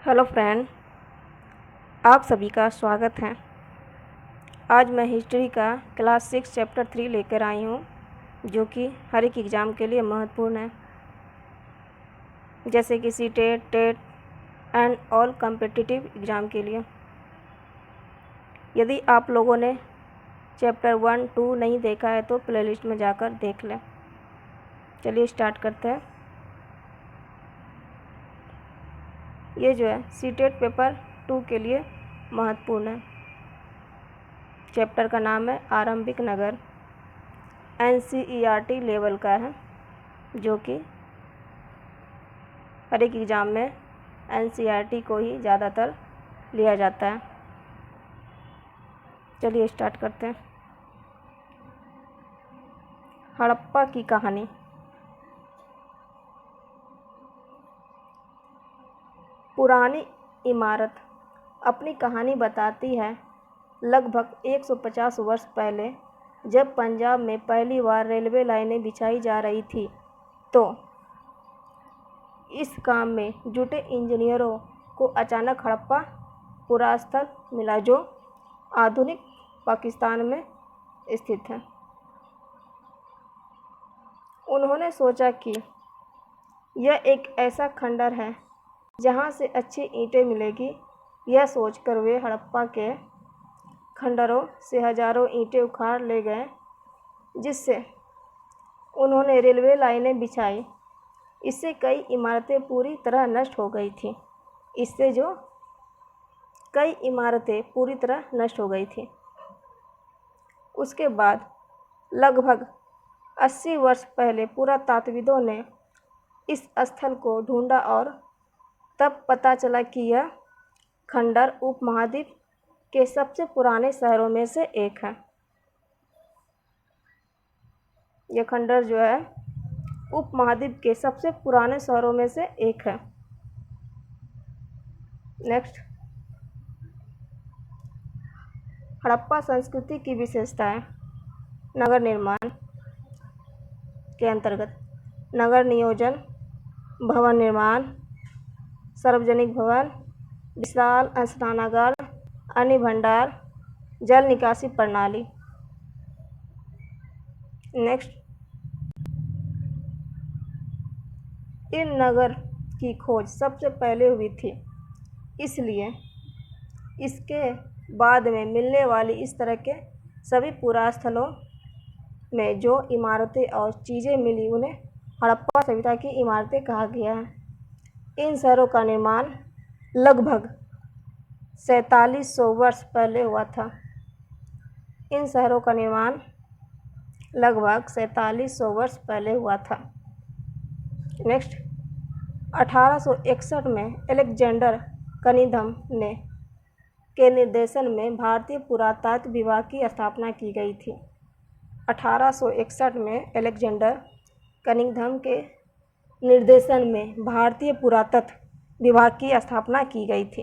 Hello friend, आप सभी का स्वागत है। आज मैं हिस्ट्री का क्लास 6 चैप्टर 3 लेकर आई हूँ, जो कि हर एक एग्ज़ाम के लिए महत्वपूर्ण है, जैसे कि CTET, TET and all competitive exam के लिए। यदि आप लोगों ने चैप्टर 1, 2 नहीं देखा है तो प्लेलिस्ट में जाकर देख लें। चलिए स्टार्ट करते हैं। ये जो है सीटेट पेपर 2 के लिए महत्वपूर्ण है। चैप्टर का नाम है आरंभिक नगर। NCERT लेवल का है, जो कि हर एक एग्ज़ाम में NCERT को ही ज़्यादातर लिया जाता है। चलिए स्टार्ट करते हैं। हड़प्पा की कहानी। पुरानी इमारत अपनी कहानी बताती है। लगभग 150 वर्ष पहले जब पंजाब में पहली बार रेलवे लाइनें बिछाई जा रही थी, तो इस काम में जुटे इंजीनियरों को अचानक हड़प्पा पुरास्थल मिला, जो आधुनिक पाकिस्तान में स्थित है। उन्होंने सोचा कि यह एक ऐसा खंडर है जहां से अच्छी ईंटें मिलेगी। यह सोचकर वे हड़प्पा के खंडरों से हजारों ईंटें उखाड़ ले गए, जिससे उन्होंने रेलवे लाइनें बिछाई। इससे कई इमारतें पूरी तरह नष्ट हो गई थीं। उसके बाद लगभग 80 वर्ष पहले पुरातात्विदों ने इस स्थल को ढूंढा और तब पता चला कि यह खंडर उपमहाद्वीप के सबसे पुराने शहरों में से एक है। यह खंडर जो है उपमहाद्वीप के सबसे पुराने शहरों में से एक है। नेक्स्ट, हड़प्पा संस्कृति की विशेषताएं। नगर निर्माण के अंतर्गत नगर नियोजन, भवन निर्माण, सार्वजनिक भवन, विशाल स्नानागार, अन्य भंडार, जल निकासी प्रणाली। नेक्स्ट, इन नगर की खोज सबसे पहले हुई थी, इसलिए इसके बाद में मिलने वाली इस तरह के सभी पुरास्थलों में जो इमारतें और चीज़ें मिली उन्हें हड़प्पा सभ्यता की इमारतें कहा गया है। इन शहरों का निर्माण लगभग 4700 वर्ष पहले हुआ था। नेक्स्ट, 1861 में अलेक्जेंडर कनिंघम के निर्देशन में भारतीय पुरातत्व विभाग की स्थापना की गई थी। 1861 में अलेक्जेंडर कनिंघम के निर्देशन में भारतीय पुरातत्व विभाग की स्थापना की गई थी।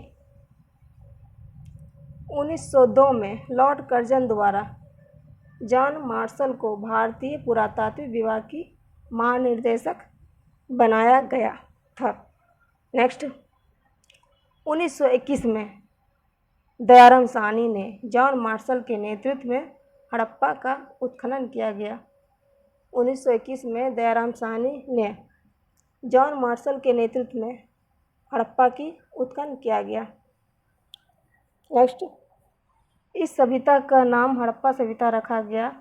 1902 में लॉर्ड कर्जन द्वारा जॉन मार्शल को भारतीय पुरातत्व विभाग की महानिदेशक बनाया गया था। नेक्स्ट, 1921 में दयाराम साहनी ने जॉन मार्शल के नेतृत्व में हड़प्पा का उत्खनन किया गया। 1921 में दयाराम साहनी ने जॉन मार्शल के नेतृत्व में हड़प्पा की उत्खनन किया गया। नेक्स्ट, इस सभ्यता का नाम हड़प्पा सभ्यता रखा गया।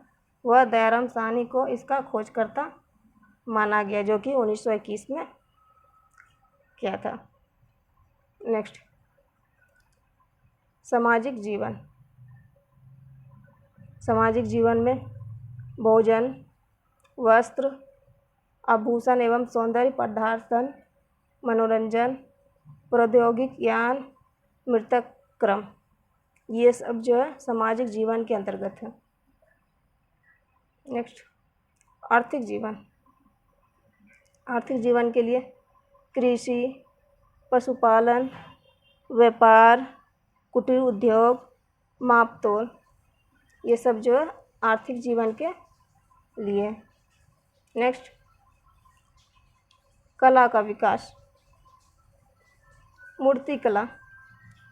वह दयाराम साहनी को इसका खोजकर्ता माना गया, जो कि 1921 में किया था। नेक्स्ट, सामाजिक जीवन में भोजन, वस्त्र, आभूषण एवं सौंदर्य प्रसाधन, मनोरंजन, प्रौद्योगिक ज्ञान, मृतक क्रम, ये सब जो है सामाजिक जीवन के अंतर्गत है। नेक्स्ट, आर्थिक जीवन के लिए कृषि, पशुपालन, व्यापार, कुटीर उद्योग, मापतोल, ये सब जो है आर्थिक जीवन के लिए। नेक्स्ट, कला का विकास। मूर्तिकला,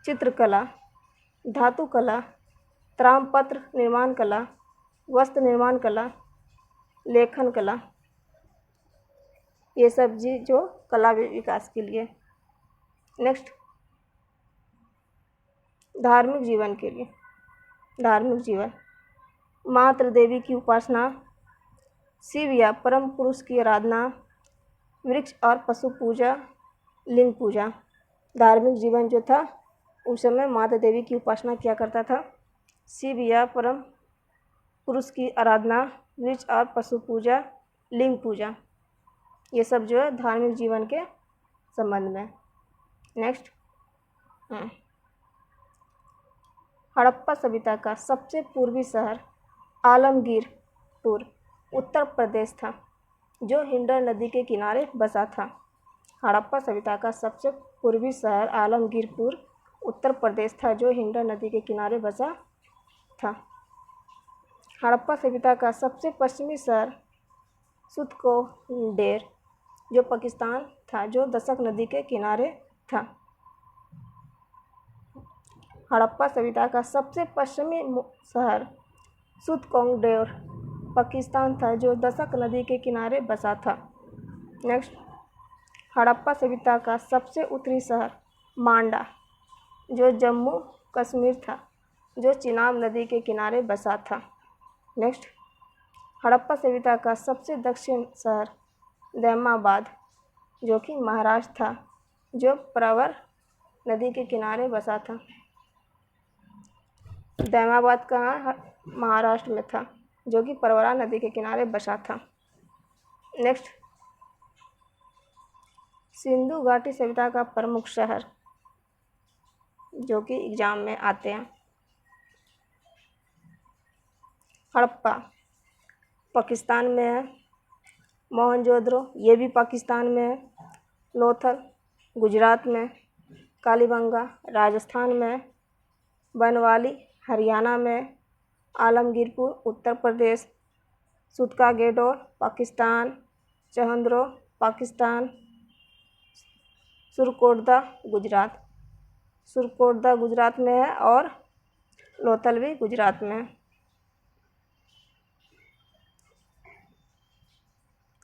चित्रकला, धातुकला, ताम्रपत्र निर्माण कला, वस्त्र निर्माण कला, लेखन कला, ये सब जी जो कला विकास के लिए। नेक्स्ट, धार्मिक जीवन के लिए। धार्मिक जीवन, मातृ देवी की उपासना, शिव या परम पुरुष की आराधना, वृक्ष और पशु पूजा, लिंग पूजा। धार्मिक जीवन जो था उस समय माता देवी की उपासना किया करता था, शिव या परम पुरुष की आराधना, वृक्ष और पशु पूजा, लिंग पूजा, ये सब जो है धार्मिक जीवन के संबंध में। नेक्स्ट, हड़प्पा सभ्यता का सबसे पूर्वी शहर आलमगीरपुर उत्तर प्रदेश था, जो हिंडर नदी के किनारे बसा था। हड़प्पा सभ्यता का सबसे पूर्वी शहर आलमगीरपुर उत्तर प्रदेश था, जो हिंडर नदी के किनारे बसा था। हड़प्पा सभ्यता का सबसे पश्चिमी शहर सुतकोडेर, जो पाकिस्तान था, जो दशक नदी के किनारे था। हड़प्पा सभ्यता का सबसे पश्चिमी शहर सुतकोडेर पाकिस्तान था, जो दशक नदी के किनारे बसा था। नेक्स्ट, हड़प्पा सभ्यता का सबसे उत्तरी शहर मांडा, जो जम्मू कश्मीर था, जो चिनाब नदी के किनारे बसा था। नेक्स्ट, हड़प्पा सभ्यता का सबसे दक्षिण शहर दैमाबाद, जो कि महाराष्ट्र था, जो प्रवर नदी के किनारे बसा था। दैमाबाद कहाँ? महाराष्ट्र में था, जो कि प्रवरा नदी के किनारे बसा था। नेक्स्ट, सिंधु घाटी सभ्यता का प्रमुख शहर, जो कि एग्जाम में आते हैं। हड़प्पा पाकिस्तान में है, मोहनजोदड़ो ये भी पाकिस्तान में है, लोथल गुजरात में, कालीबंगा राजस्थान में, बनवाली हरियाणा में, आलमगीरपुर उत्तर प्रदेश, सुतकागेडोर पाकिस्तान, चहंद्रो पाकिस्तान, सुरकोटदा गुजरात में है और लोथल भी गुजरात में है।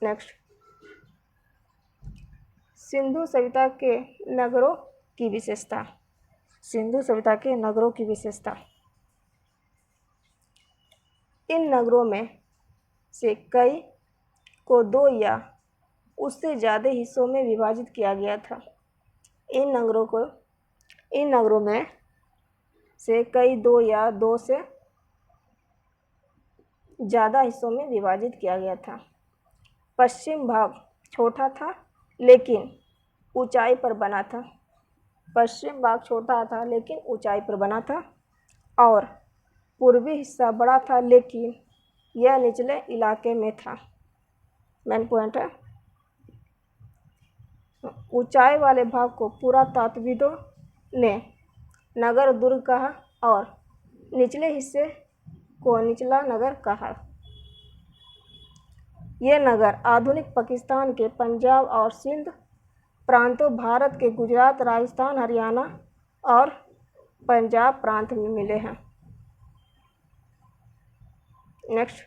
नेक्स्ट, सिंधु सभ्यता के नगरों की विशेषता। सिंधु सभ्यता के नगरों की विशेषता, इन नगरों में से कई को 2 या उससे ज़्यादा हिस्सों में विभाजित किया गया था। इन नगरों में से कई 2 या 2 से ज़्यादा हिस्सों में विभाजित किया गया था। पश्चिम भाग छोटा था लेकिन ऊंचाई पर बना था। पश्चिम भाग छोटा था लेकिन ऊंचाई पर बना था और पूर्वी हिस्सा बड़ा था लेकिन यह निचले इलाके में था। मेन पॉइंट है, ऊंचाई वाले भाग को पुरातात्विदों ने नगर दुर्ग कहा और निचले हिस्से को निचला नगर कहा। ये नगर आधुनिक पाकिस्तान के पंजाब और सिंध प्रांतों, भारत के गुजरात, राजस्थान, हरियाणा और पंजाब प्रांत में मिले हैं। नेक्स्ट,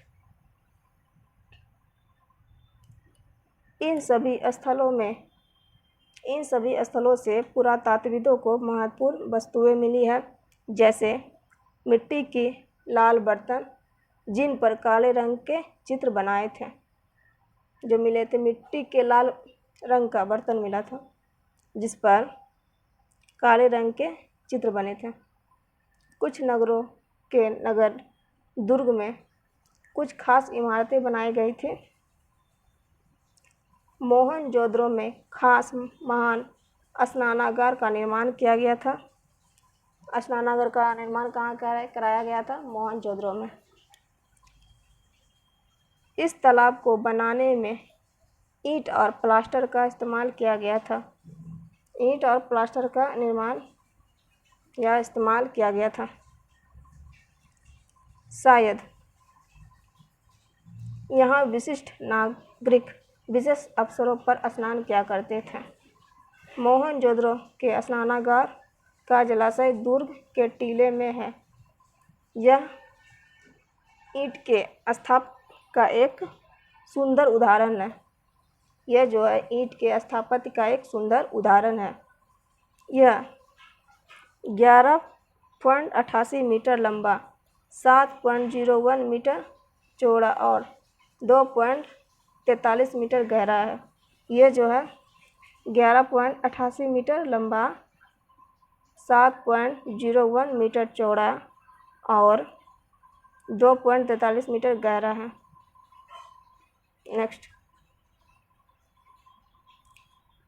इन सभी स्थलों से पुरातात्विदों को महत्वपूर्ण वस्तुएं मिली हैं, जैसे मिट्टी की लाल बर्तन जिन पर काले रंग के चित्र बनाए थे, जो मिले थे। मिट्टी के लाल रंग का बर्तन मिला था जिस पर काले रंग के चित्र बने थे। कुछ नगरों के नगर दुर्ग में कुछ खास इमारतें बनाई गई थी। मोहनजोदड़ो में खास महान स्नानागार का निर्माण किया गया था। स्नानागार का निर्माण कहाँ कराया गया था? मोहनजोदड़ो में। इस तालाब को बनाने में ईंट और प्लास्टर का इस्तेमाल किया गया था। ईंट और प्लास्टर का निर्माण या इस्तेमाल किया गया था। शायद यहाँ विशिष्ट नागरिक विशेष अवसरों पर स्नान किया करते थे। मोहनजोदड़ो के स्नानागार का जलाशय दुर्ग के टीले में है। यह ईंट के स्थापत्य का एक सुंदर उदाहरण है। यह जो है ईंट के स्थापत्य का एक सुंदर उदाहरण है। यह 11.88 मीटर लंबा, 7.01 मीटर चौड़ा और 2.43 मीटर गहरा है। ये जो है 11.88 मीटर लंबा, 7.01 मीटर चौड़ा और 2.43 मीटर गहरा है। नेक्स्ट,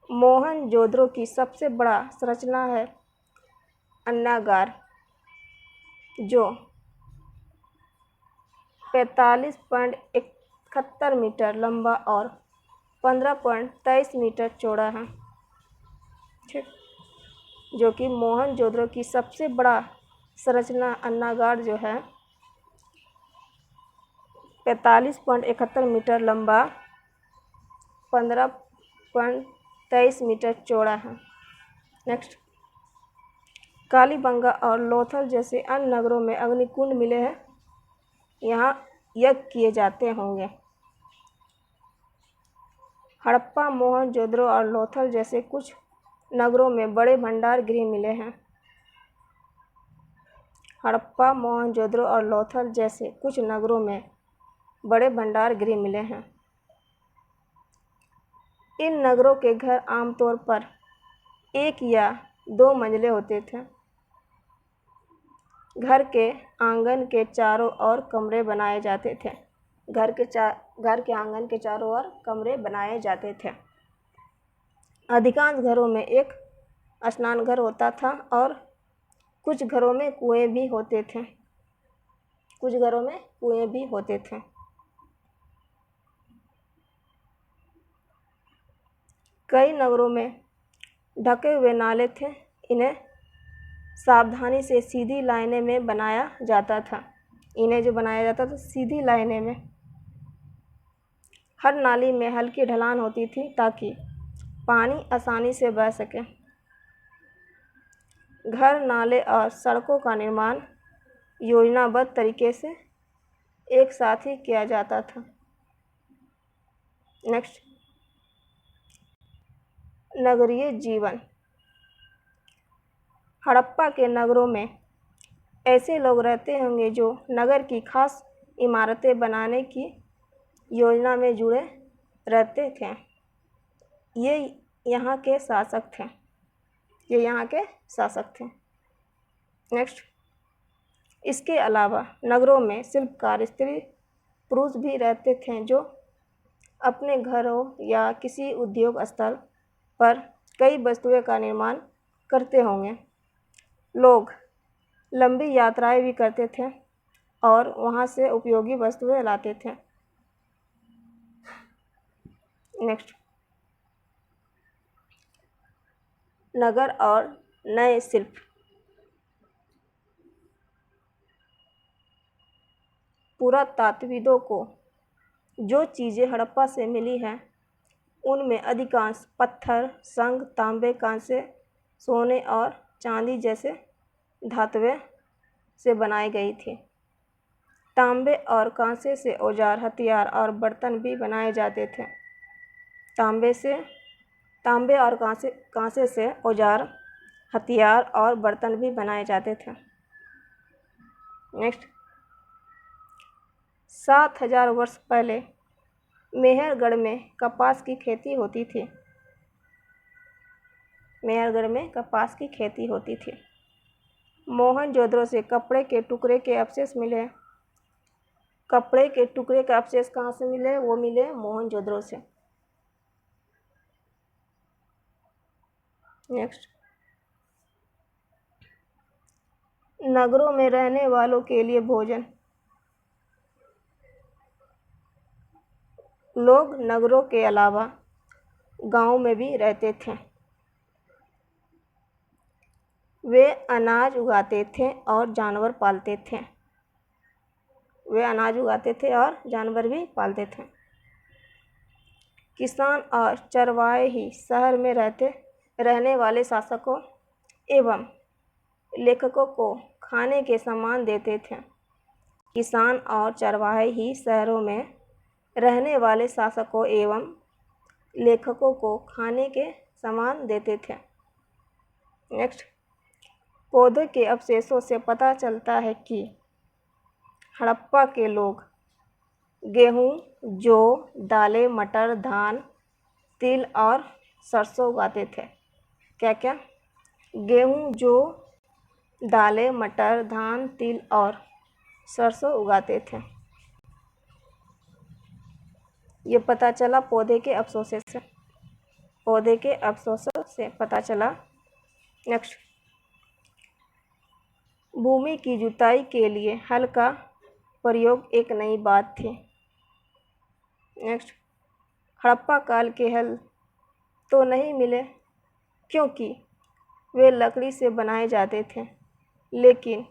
मोहनजोदड़ो की सबसे बड़ा संरचना है अन्नागार, जो 45.71 मीटर लंबा और 15.23 मीटर चौड़ा है। ठीक, जो कि मोहनजोदड़ो की सबसे बड़ा संरचना अन्नागार जो है 45.71 मीटर लंबा, 15.23 मीटर चौड़ा है। नेक्स्ट, कालीबंगा और लोथल जैसे अन्य नगरों में अग्निकुंड मिले हैं। यहाँ यज्ञ किए जाते होंगे। हड़प्पा, मोहनजोदड़ो और लोथल जैसे कुछ नगरों में बड़े भंडार गृह मिले हैं। हड़प्पा, मोहनजोदड़ो और लोथल जैसे कुछ नगरों में बड़े भंडार गृह मिले हैं। इन नगरों के घर आमतौर पर 1 या 2 मंजिले होते थे। घर के आंगन के चारों ओर कमरे बनाए जाते थे। घर के आंगन के चारों ओर कमरे बनाए जाते थे। अधिकांश घरों में एक स्नान घर होता था और कुछ घरों में कुएं भी होते थे। कई नगरों में ढके हुए नाले थे। इन्हें सावधानी से सीधी लाइनें में बनाया जाता था। सीधी लाइनें में। हर नाली में हल्की ढलान होती थी ताकि पानी आसानी से बह सके। घर, नाले और सड़कों का निर्माण योजनाबद्ध तरीके से एक साथ ही किया जाता था। नेक्स्ट, नगरीय जीवन। हड़प्पा के नगरों में ऐसे लोग रहते होंगे जो नगर की खास इमारतें बनाने की योजना में जुड़े रहते थे। ये यहाँ के शासक थे। नेक्स्ट, इसके अलावा नगरों में शिल्पकार स्त्री पुरुष भी रहते थे जो अपने घरों या किसी उद्योग स्थल पर कई वस्तुओं का निर्माण करते होंगे। लोग लंबी यात्राएं भी करते थे और वहाँ से उपयोगी वस्तुएं लाते थे। नेक्स्ट, नगर और नए शिल्प। पुरातात्विदों को जो चीज़ें हड़प्पा से मिली हैं उनमें अधिकांश पत्थर, संग, तांबे, कांसे, सोने और चांदी जैसे धातुओं से बनाई गई थी। तांबे और कांसे से औजार, हथियार और बर्तन भी बनाए जाते थे। तांबे और कांसे से औजार, हथियार और बर्तन भी बनाए जाते थे। नेक्स्ट, 7000 वर्ष पहले मेहरगढ़ में कपास की खेती होती थी। मोहनजोदड़ो से कपड़े के टुकड़े के अवशेष मिले। कपड़े के टुकड़े के अवशेष कहाँ से मिले? वो मिले मोहनजोदड़ो से। नेक्स्ट, नगरों में रहने वालों के लिए भोजन। लोग नगरों के अलावा गांव में भी रहते थे। वे अनाज उगाते थे और जानवर भी पालते थे। किसान और चरवाहे ही शहर में रहते रहने वाले शासकों एवं लेखकों को खाने के सामान देते थे। किसान और चरवाहे ही शहरों में रहने वाले शासकों एवं लेखकों को खाने के सामान देते थे। नेक्स्ट, पौधे के अवशेषों से पता चलता है कि हड़प्पा के लोग गेहूँ, जौ, दालें, मटर, धान, तिल और सरसों उगाते थे। क्या क्या? गेहूँ, जौ, दालें, मटर, धान, तिल और सरसों उगाते थे। ये पता चला पौधे के अवशेषों से, पौधे के अवशेषों से पता चला। नेक्स्ट, भूमि की जुताई के लिए हल का प्रयोग एक नई बात थी। नेक्स्ट, हड़प्पा काल के हल तो नहीं मिले क्योंकि वे लकड़ी से बनाए जाते थे, लेकिन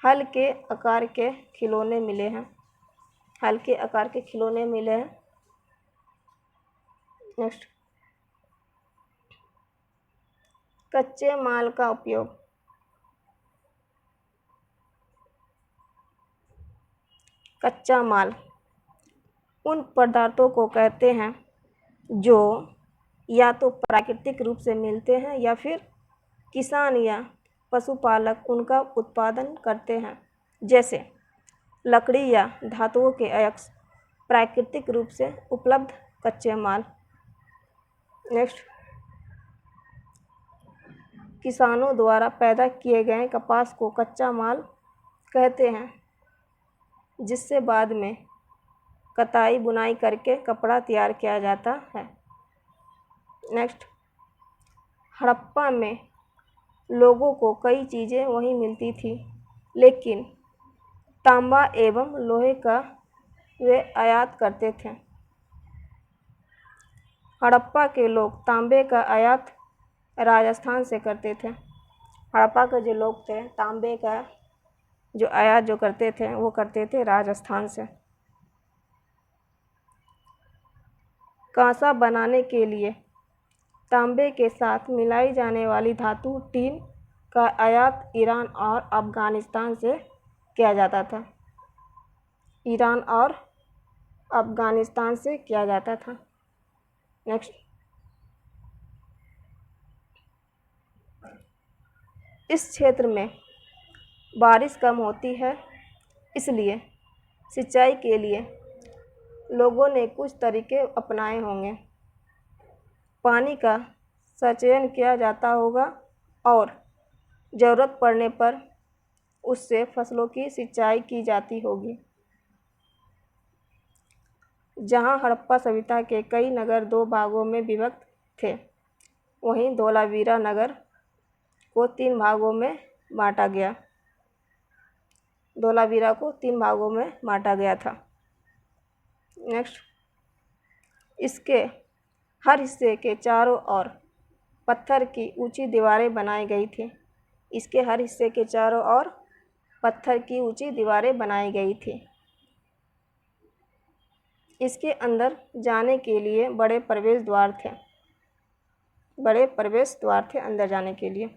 हल के आकार के खिलौने मिले हैं। हल के आकार के खिलौने मिले हैं। नेक्स्ट, कच्चे माल का उपयोग। कच्चा माल उन पदार्थों को कहते हैं जो या तो प्राकृतिक रूप से मिलते हैं या फिर किसान या पशुपालक उनका उत्पादन करते हैं, जैसे लकड़ी या धातुओं के अयस्क प्राकृतिक रूप से उपलब्ध कच्चे माल। नेक्स्ट, किसानों द्वारा पैदा किए गए कपास को कच्चा माल कहते हैं, जिससे बाद में कताई बुनाई करके कपड़ा तैयार किया जाता है। नेक्स्ट, हड़प्पा में लोगों को कई चीज़ें वहीं मिलती थी, लेकिन तांबा एवं लोहे का वे आयात करते थे। हड़प्पा के लोग तांबे का आयात राजस्थान से करते थे। हड़प्पा के जो लोग थे तांबे का जो आयात जो करते थे वो करते थे राजस्थान से। कांसा बनाने के लिए तांबे के साथ मिलाई जाने वाली धातु टीन का आयात ईरान और अफ़गानिस्तान से किया जाता था। ईरान और अफ़गानिस्तान से किया जाता था। नेक्स्ट, इस क्षेत्र में बारिश कम होती है, इसलिए सिंचाई के लिए लोगों ने कुछ तरीके अपनाए होंगे। पानी का संचयन किया जाता होगा और ज़रूरत पड़ने पर उससे फसलों की सिंचाई की जाती होगी। जहाँ हड़प्पा सभ्यता के कई नगर दो भागों में विभक्त थे, वहीं धोलावीरा नगर को 3 भागों में बांटा गया। धोलावीरा को 3 भागों में बांटा गया था। नेक्स्ट, इसके हर हिस्से के चारों ओर पत्थर की ऊंची दीवारें बनाई गई थी। इसके हर हिस्से के चारों ओर पत्थर की ऊंची दीवारें बनाई गई थी। इसके अंदर जाने के लिए बड़े प्रवेश द्वार थे। बड़े प्रवेश द्वार थे अंदर जाने के लिए।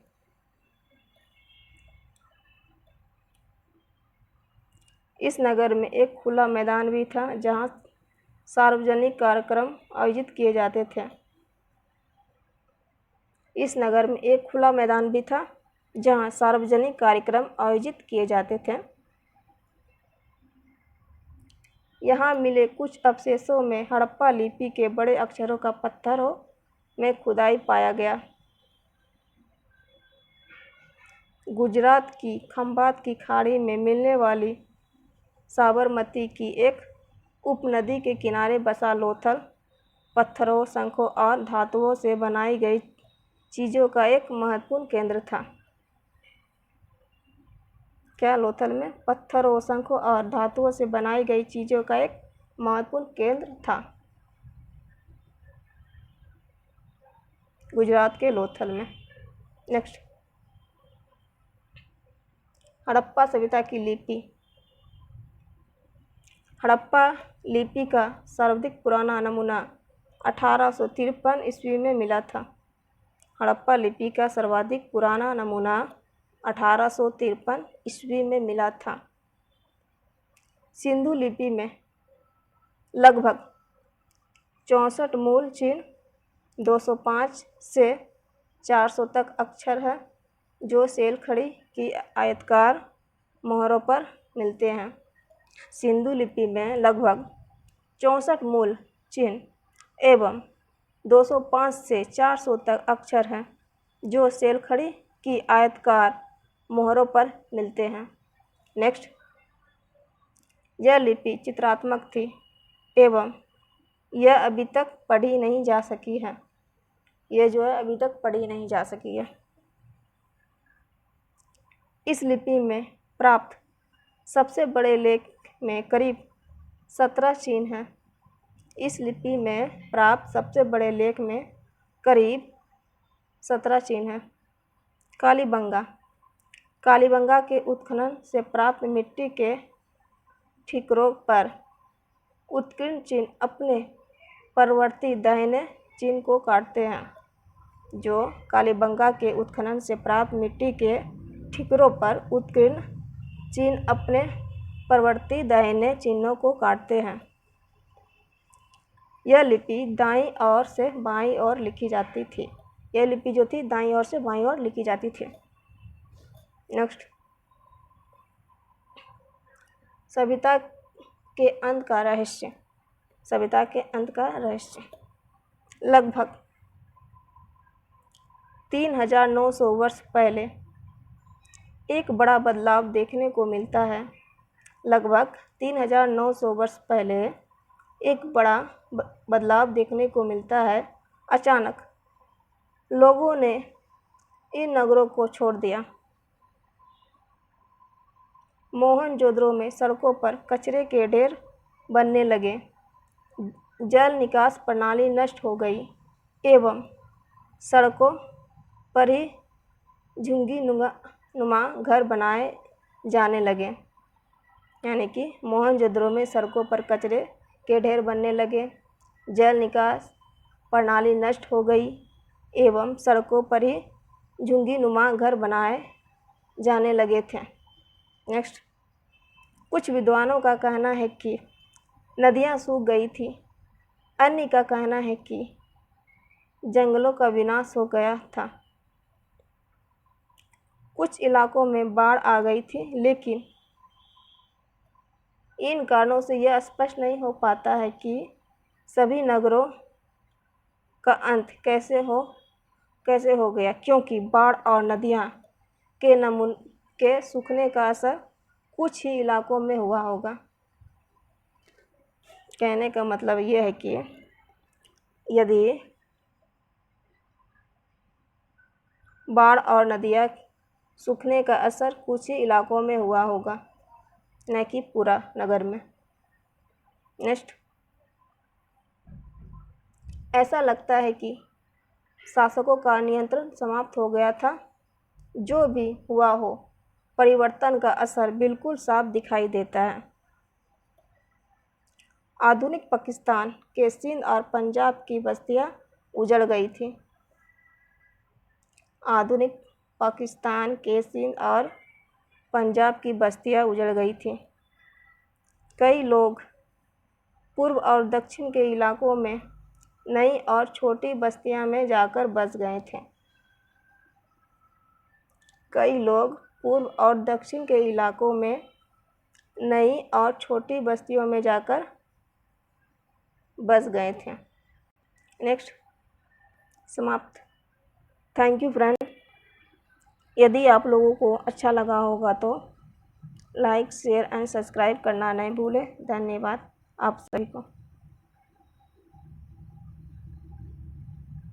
इस नगर में एक खुला मैदान भी था जहाँ सार्वजनिक कार्यक्रम आयोजित किए जाते थे। इस नगर में एक खुला मैदान भी था जहाँ सार्वजनिक कार्यक्रम आयोजित किए जाते थे। यहाँ मिले कुछ अवशेषों में हड़प्पा लिपि के बड़े अक्षरों का पत्थरों में खुदाई पाया गया। गुजरात की खंभात की खाड़ी में मिलने वाली साबरमती की एक उपनदी के किनारे बसा लोथल पत्थरों, शंखों और धातुओं से बनाई गई चीज़ों का एक महत्वपूर्ण केंद्र था। क्या? लोथल में पत्थरों, शंखों और धातुओं से बनाई गई चीज़ों का एक महत्वपूर्ण केंद्र था, गुजरात के लोथल में। नेक्स्ट, हड़प्पा सभ्यता की लिपि। हड़प्पा लिपि का सर्वाधिक पुराना नमूना 1853 ईस्वी में मिला था। हड़प्पा लिपि का सर्वाधिक पुराना नमूना 1853 ईस्वी में मिला था। सिंधु लिपि में लगभग 64 मूल चिन्ह, 205 से 400 तक अक्षर है जो सेल खड़ी की आयताकार मोहरों पर मिलते हैं। सिंधु लिपि में लगभग 64 मूल चिन्ह एवं 205 से 400 तक अक्षर हैं जो सेल खड़ी की आयताकार मोहरों पर मिलते हैं। नेक्स्ट, यह लिपि चित्रात्मक थी एवं यह अभी तक पढ़ी नहीं जा सकी है। यह जो है अभी तक पढ़ी नहीं जा सकी है। इस लिपि में प्राप्त सबसे बड़े लेख में करीब 17 चिन्ह हैं। इस लिपि में प्राप्त सबसे बड़े लेख में करीब 17 चिन्ह हैं। कालीबंगा। कालीबंगा के उत्खनन से प्राप्त मिट्टी के ठिकरों पर उत्कीर्ण चिन्ह अपने परवर्ती दाहिने चिन्ह को काटते हैं। जो कालीबंगा के उत्खनन से प्राप्त मिट्टी के ठिकरों पर उत्कीर्ण चिन्ह अपने परवर्ती दाहिने चिन्हों को काटते हैं। यह लिपि दाईं ओर से बाईं ओर लिखी जाती थी। यह लिपि जो थी दाईं ओर से बाईं ओर लिखी जाती थी। नेक्स्ट, सभ्यता के अंत का रहस्य। सभ्यता के अंत का रहस्य लगभग 3900 वर्ष पहले एक बड़ा बदलाव देखने को मिलता है। लगभग 3900 वर्ष पहले एक बड़ा बदलाव देखने को मिलता है। अचानक लोगों ने इन नगरों को छोड़ दिया। मोहनजोदड़ो में सड़कों पर कचरे के ढेर बनने लगे, जल निकास प्रणाली नष्ट हो गई एवं सड़कों पर ही झुग्गी नुमा घर बनाए जाने लगे। यानी कि मोहनजोदड़ो में सड़कों पर कचरे के ढेर बनने लगे, जल निकास प्रणाली नष्ट हो गई एवं सड़कों पर ही झुग्गी नुमा घर बनाए जाने लगे थे। नेक्स्ट, कुछ विद्वानों का कहना है कि नदियां सूख गई थी। अन्य का कहना है कि जंगलों का विनाश हो गया था। कुछ इलाकों में बाढ़ आ गई थी, लेकिन इन कारणों से यह स्पष्ट नहीं हो पाता है कि सभी नगरों का अंत कैसे हो गया, क्योंकि बाढ़ और नदियां के सूखने का असर कुछ ही इलाकों में हुआ होगा। कहने का मतलब यह है कि यदि बाढ़ और नदियां सूखने का असर कुछ ही इलाकों में हुआ होगा, न कि पूरा नगर में। नेक्स्ट, ऐसा लगता है कि शासकों का नियंत्रण समाप्त हो गया था। जो भी हुआ हो, परिवर्तन का असर बिल्कुल साफ दिखाई देता है। आधुनिक पाकिस्तान के सिंध और पंजाब की बस्तियां उजड़ गई थी। आधुनिक पाकिस्तान के सिंध और पंजाब की बस्तियां उजड़ गई थी। कई लोग पूर्व और दक्षिण के इलाकों में नई और छोटी बस्तियों में जाकर बस गए थे। कई लोग पूर्व और दक्षिण के इलाकों में नई और छोटी बस्तियों में जाकर बस गए थे। नेक्स्ट, समाप्त। Thank you friend. यदि आप लोगों को अच्छा लगा होगा तो लाइक, शेयर एंड सब्सक्राइब करना नहीं भूलें। धन्यवाद आप सभी को।